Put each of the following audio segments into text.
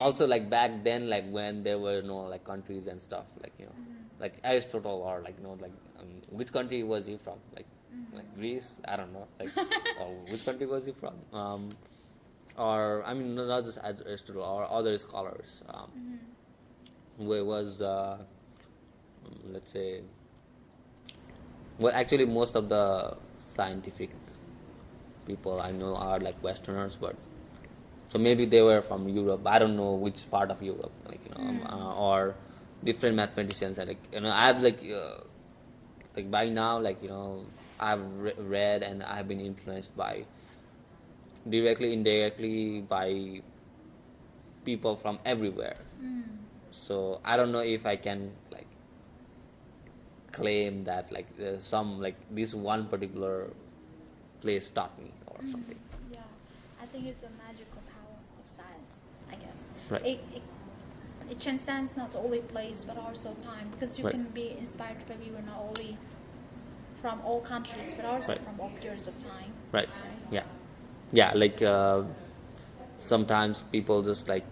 Also, like back then, like when there were no like countries and stuff, like like Aristotle, or like like which country was he from? Like Greece? I don't know. Like, or which country was he from? Or I mean, not just Aristotle or other scholars. Where was let's say, well, actually, most of the scientific people I know are like Westerners, but so maybe they were from Europe. I don't know which part of Europe, like or different mathematicians. And like I've like by now, like I've read and I've been influenced by directly, indirectly by people from everywhere. So I don't know if I can like claim that like some like this one particular place taught me or something. Yeah, I think it's a magical power of science, I guess. Right. It transcends not only place but also time, because you Right. can be inspired by people not only from all countries but also Right. from all periods of time. Right. Yeah. Like sometimes people just like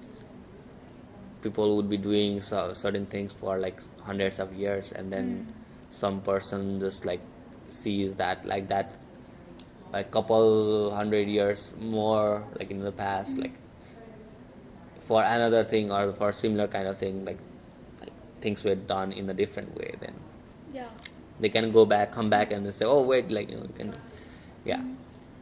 people would be doing certain things for like hundreds of years, and then some person just like sees that like that a couple hundred years more like in the past, like for another thing or for similar kind of thing, like things were done in a different way, then Yeah. they can come back and they say, oh wait, like you can, yeah.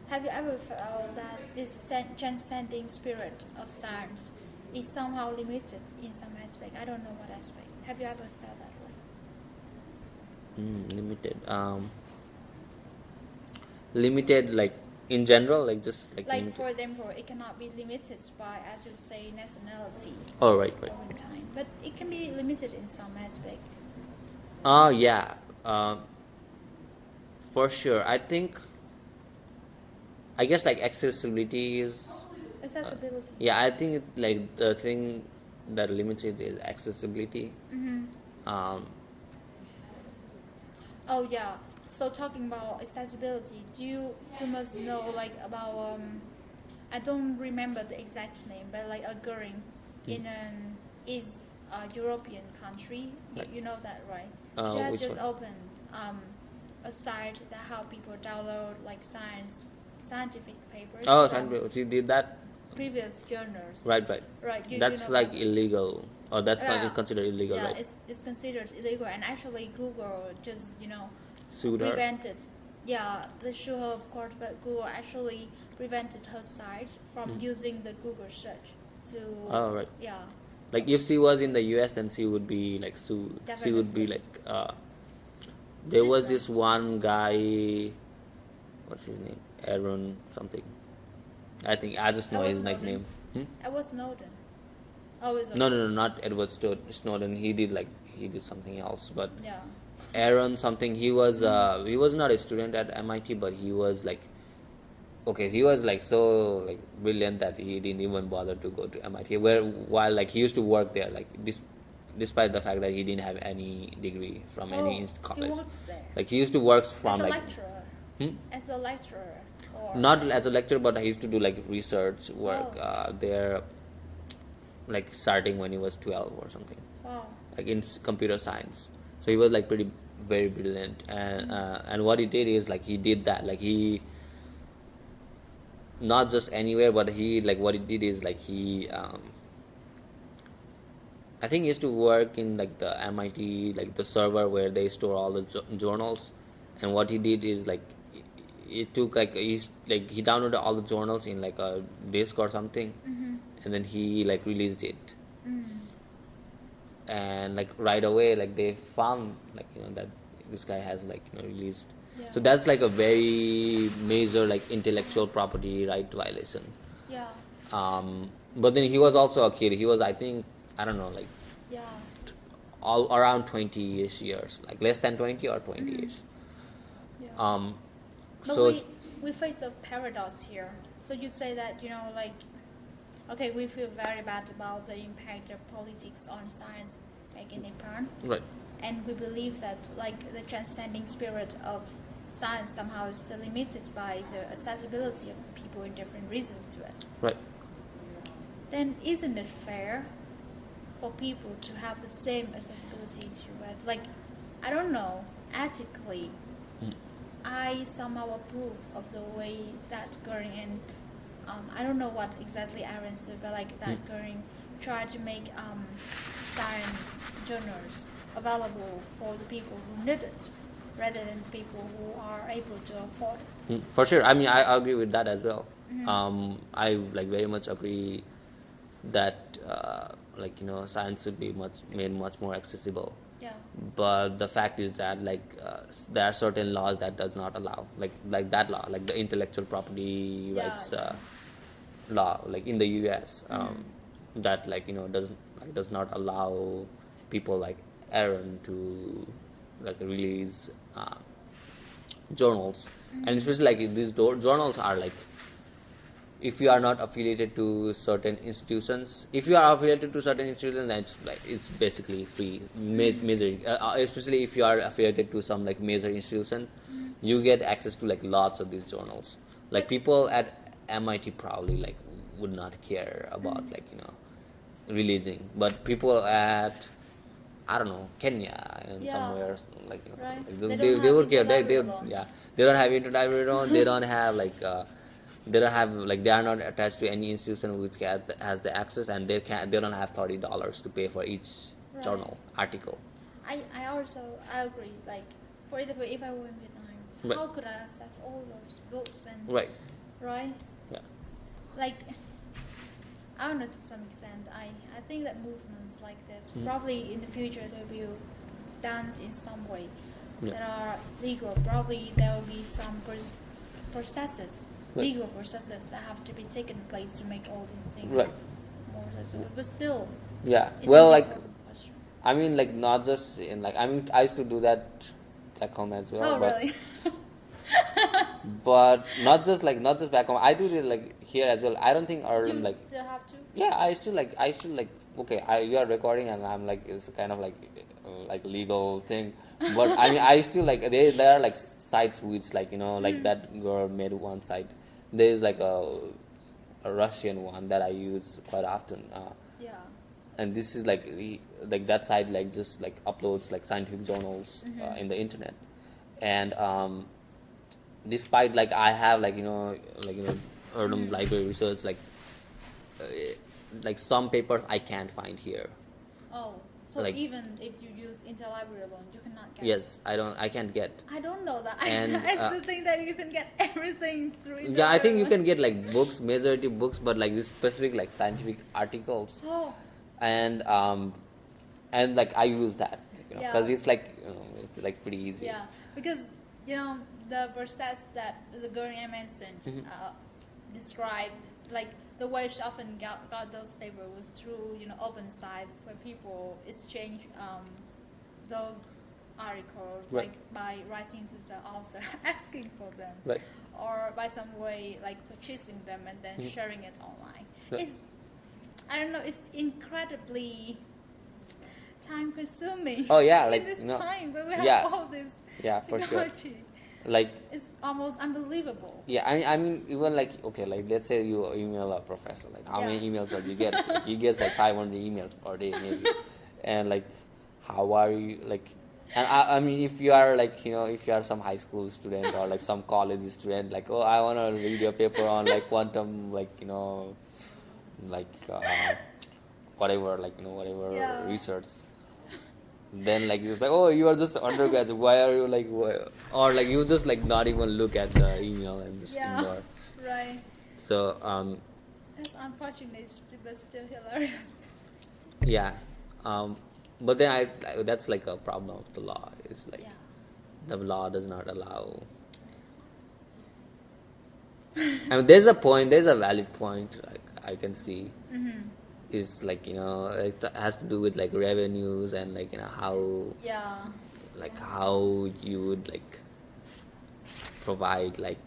Have you ever felt that this transcending spirit of science is somehow limited in some aspect? I don't know what aspect. Have you ever felt that way? Limited limited like in general, like just like Like limited. for example, it cannot be limited by, as you say, nationality Oh right. over time, but it can be limited in some aspect. Yeah, for sure. I guess like accessibility is Accessibility. yeah, I think like the thing that limits it is accessibility. um Oh yeah. So talking about accessibility, you must know like about I don't remember the exact name, but like a girl in an is a European country. Right. You know that, right? She has which just one? opened a site that how people download like scientific papers. Oh, from she did that. previous journals. Right. Right. That's know like that. illegal, or that's Yeah. considered illegal, Yeah, right? it's considered illegal, and actually Google just Sued her. prevented. Yeah, they should have, of course, but Google actually prevented her site from using the Google search to. Oh right. Yeah. Like if she was in the US, then she would be like sued. She would be Definitely. like there was Switzerland. this one guy, what's his name? Aaron something. I think I just know Edward his Snowden. nickname. Edward Snowden. Always. No, not Edward Snowden. He did something else. But Yeah. Aaron something. He was not a student at MIT, but he was like, okay, he was like so like brilliant that he didn't even bother to go to MIT. While like he used to work there, like despite the fact that he didn't have any degree from any college. He works there. Like he used to work As from a like lecturer. As a lecturer. Or not as a lecturer, but he used to do like research work Oh. there, like starting when he was 12 or something, Wow. like in computer science. So he was like pretty very brilliant, and what he did is like he did that, like he not just anywhere, but he like what he did is like he I think he used to work in like the MIT, like the server where they store all the journals. And what he did is like it took like he downloaded all the journals in like a disk or something, and then he like released it. And like right away, like they found like that this guy has like released. Yeah. So that's like a very major like intellectual property right violation. Yeah. But then he was also a kid. He was, I think, I don't know, like Yeah. all around 20-ish years, like less than 20 or 20-ish. Yeah. But So we face a paradox here. So you say that like, okay, we feel very bad about the impact of politics on science back in Japan, right, and we believe that like the transcending spirit of science somehow is still limited by the accessibility of people in different reasons to it. right. then isn't it fair for people to have the same accessibility to us? Like, I don't know, ethically, I somehow approve of the way that Goering and I don't know what exactly Aaron said, but like that Goering tried to make science journals available for the people who need it, rather than the people who are able to afford it. For sure. I mean, I agree with that as well. I like very much agree that like science should be made much more accessible. Yeah. But the fact is that there are certain laws that does not allow, like that law, like the intellectual property rights law, like in the U.S. That does not allow people like Aaron to like release journals, and especially like these journals are like, if you are not affiliated to certain institutions, if you are affiliated to certain institutions, then it's basically free. Major, especially if you are affiliated to some like major institution, you get access to like lots of these journals. Like people at MIT probably like would not care about releasing, but people at, I don't know, Kenya and somewhere like Right. like they would care. They don't have interlibrary loan. They don't have they don't have they are not attached to any institution which has the access, and they don't have $30 to pay for each journal article. I agree. Like, for example, if I were in Vietnam, how could I access all those books and right? Yeah. Like, I don't know, to some extent, I think that movements like this probably in the future they will dance in some way that are legal. Probably there will be some processes. Legal processes that have to be taken place to make all these things more accessible. But still, well, like, I mean, like, not just in like, I mean, I used to do that back home as well. Oh, really? But not just back home. I do it like here as well. I don't think you like still have to. Yeah, I used to like. Okay, you are recording, and I'm like, it's kind of like legal thing. But I mean, I used to like. There are like sites which like like that girl made one site. There is like a Russian one that I use quite often. And this is like that site like just like uploads like scientific journals in the internet. And despite like I have Erdem library research like some papers I can't find here. Oh. So like, even if you use interlibrary alone, you cannot get. Yes, I can't get. I don't know that. And, I still think that you can get everything through interlibrary. Yeah, I think you can get like books, majority books, but like this specific like scientific articles. Oh. And like I use that because it's like it's like pretty easy. Yeah, because the process that the Goering mentioned described, like the way she often got those papers was through open sites where people exchange those articles like by writing to the author asking for them or by some way like purchasing them and then sharing it online. It's, I don't know, it's incredibly time consuming. Oh yeah, like in this time where we have all this for technology. Sure. Like it's almost unbelievable. Yeah, I mean, even like, okay, like let's say you email a professor, like how many emails do you get? Like, he gets like 500 emails per day maybe. And like, how are you like? And I mean, if you are like if you are some high school student or like some college student, like, oh, I want to read your paper on like quantum, like like whatever, like whatever research. Then like it's like, oh, you are just undergraduate, why are you like or like you just like not even look at the email and just ignore. Right. So that's unfortunate but still hilarious. Yeah. But then that's like a problem of the law. It's like the law does not allow. I mean, there's a valid point like I can see. Is like it has to do with like revenues and like how how you would like provide like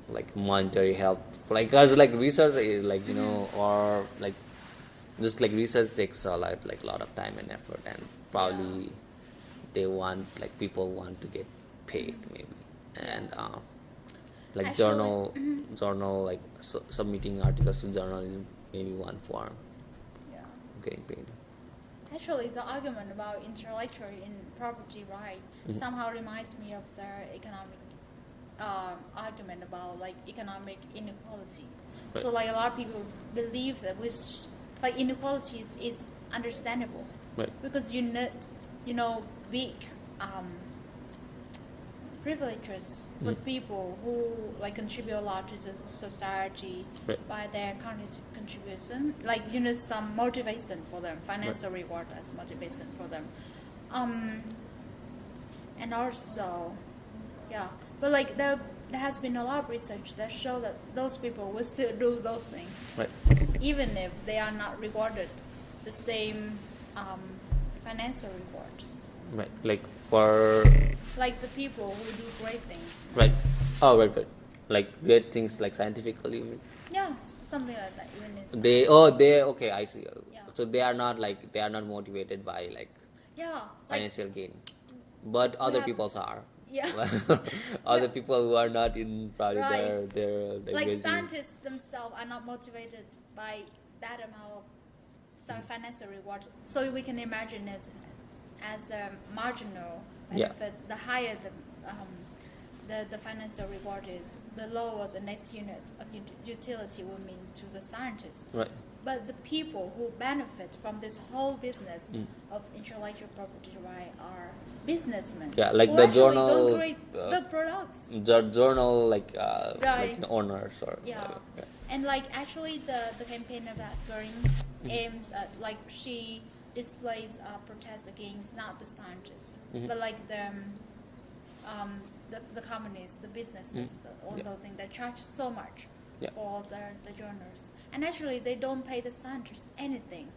like monetary help, like cause like research like or like just like research takes a lot of time and effort, and probably they want like people want to get paid maybe, and like Actually, journal like submitting articles to journal is maybe one form yeah. of getting paid. Actually, the argument about intellectual in property right somehow reminds me of the economic argument about like economic inequality. Right. So like a lot of people believe that like inequality is understandable Right. because big privileges with people who like contribute a lot to the society Right. by their contribution, like some motivation for them, financial reward as motivation for them, and also, yeah. But like there has been a lot of research that show that those people will still do those things, Right. even if they are not rewarded the same financial reward. Right. Like for Like the people who do great things. right. Oh, right. Like great things like scientifically. You mean? Yeah, something like that. Even in They okay. I see. Yeah. So they are not motivated by like yeah, like financial gain, but other have- people are. yeah, Other people who are not in probably Right. their like busy. scientists themselves are not motivated by that amount of some financial reward. So we can imagine it as a marginal Yeah. benefit. The higher the financial reward is, the lower the next unit of utility will mean to the scientists. Right. But the people who benefit from this whole business of intellectual property right are businessmen. Yeah, like who the actually journal, don't create the products. Journal like Right. owners or Yeah. yeah. And like actually the campaign of that girl aims at like she displays protest against not the scientists but like the companies, the businesses, all Yeah. those things that charge so much Yeah. for the journals. And actually they don't pay the scientists anything.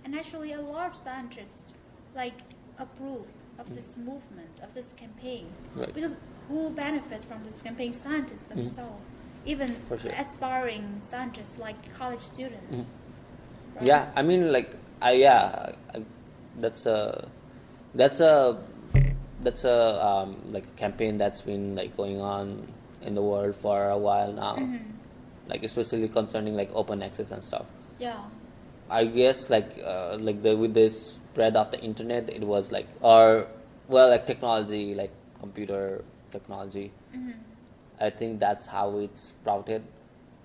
And actually a lot of scientists like approve of this movement, of this campaign. Right. Because who benefits from this campaign? Scientists themselves. Even For sure. aspiring scientists like college students. Right? Yeah, I mean, like, that's a like a campaign that's been like going on in the world for a while now, like especially concerning like open access and stuff. Yeah. I guess like with this spread of the internet, it was like like technology, like computer technology. I think that's how it sprouted.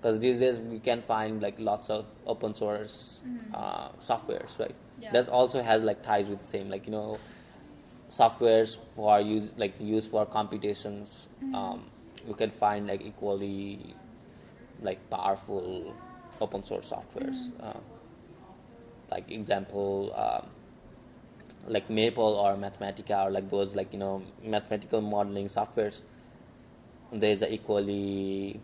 Because these days we can find like lots of open source softwares, right? Yeah. That also has like ties with the same, like softwares for used for computations. You can find like equally like powerful open source softwares. Like example, like Maple or Mathematica or like those like mathematical modeling softwares. There's a equally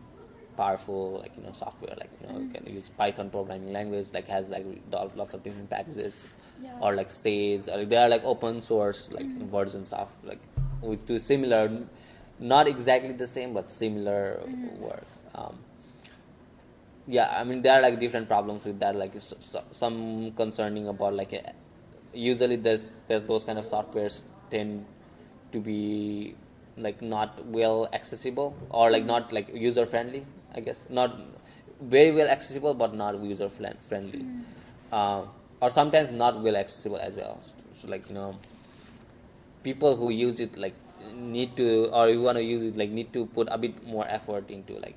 powerful like software like you can use Python programming language like has like lots of different packages or like says or they are like open source like versions of like which do similar, not exactly the same but similar work. I mean there are like different problems with that, like some concerning about like usually there's those kind of softwares tend to be like not well accessible or like not like user friendly, I guess not very well accessible but not user friendly, or sometimes not well accessible as well. So like people who use it like need to, or you want to use it like need to put a bit more effort into like